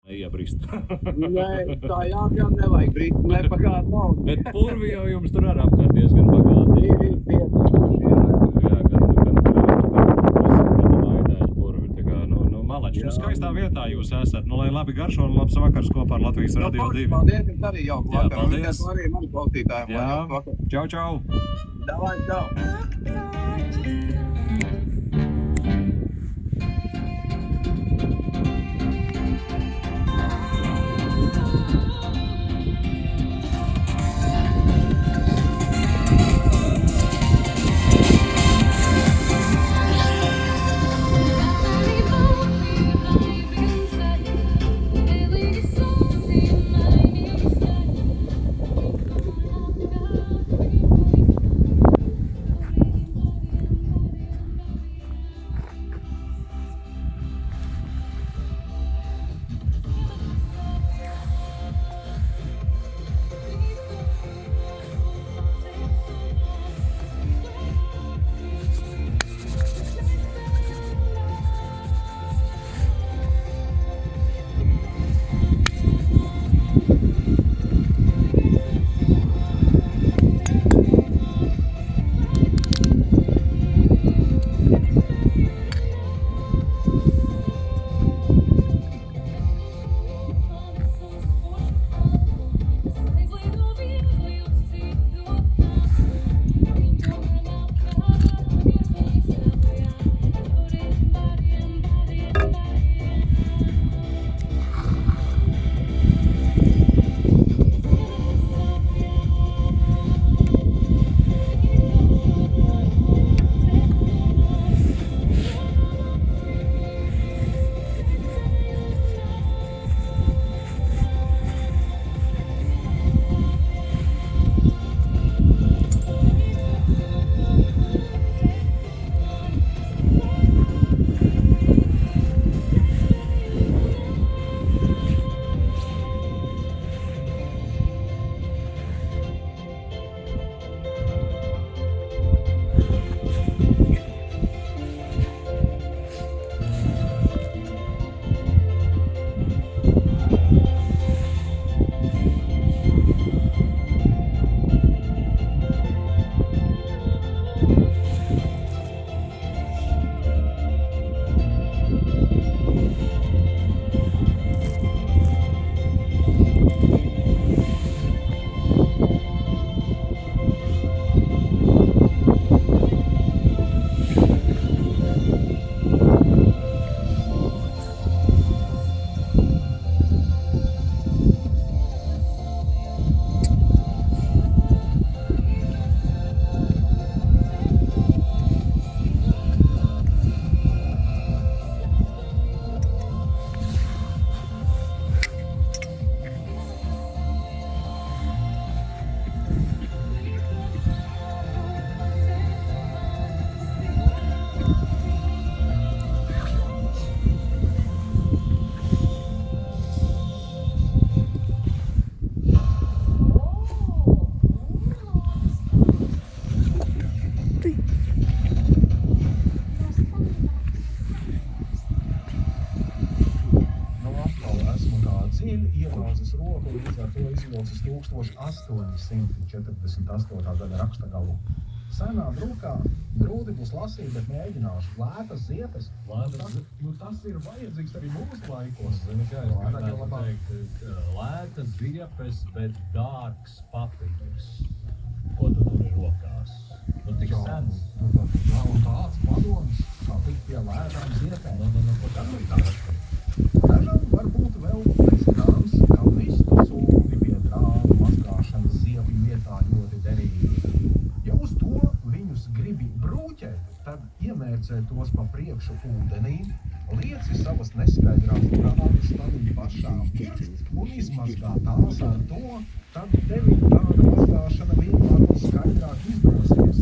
Iebrist. Nē, tā jāpjām nevajag brīt, nepagāt nav. Bet purvi jau jums tur ar apkārt diezgan bagāti. Ir pietiekoši, jā. Jā, gan laidēļi purvi, tā kā, malači. Skaistā vietā jūs esat, lai labi garšo un labs vakars kopā ar Latvijas Radio 2. Paldies, jums arī jauku Jā, vakaru. paldies. Un arī mani klausītājiem. Jā, čau, čau. Davai, čau. iegāzes roku, līdz ar to izvilcis 1848. Gada rakstagalu. Senā drukā grūti būs lasīt, bet mēģināšu. Lētas ziepes. Tas ir vajadzīgs arī mūsu laikos. Lētas ziepes, bet dārgs papīrs. Ko tu tur ir rokās? Tik sens. Un tāds padoms, kā tik pie lētām ziepēm. Dažam varbūt vēl nezināms, ka vistu sūdi pie drāmu mazgāšanas ziepju vietā ļoti derīgi. Ja uz to viņus gribi brūķēt, tad iemērcē tos pa priekšu ūdenī, lieci savas neskaidrās brālis tādī pašām pirkst un izmazgā tās ar to, tad tevi tāda mazgāšana vienmēr un skaidrāk izdosies.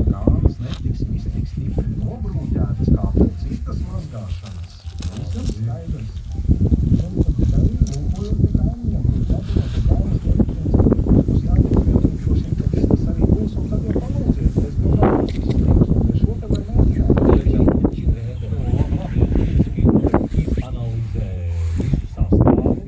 Brālis netiks vistik stipri nobrūķētas kā pēc citas mazgāšanas. Visam skaidrs. Analizē visu sastāvu.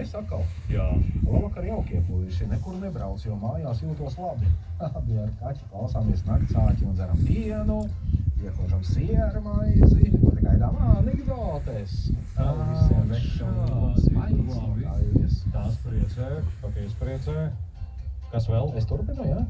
Es atkal. Jā. Labvakar, jaukie puiši. Nekur nebrauc, jo mājās jūtos labi. Abi ar kaķi klausāmies naktsāķi un dzeram pienu, iekožam sieru maizi, un gaidām anekdotes. Visiem vešam un smaids. Tās priecē, paties priecē. Kas vēl? Es turpinu, jā?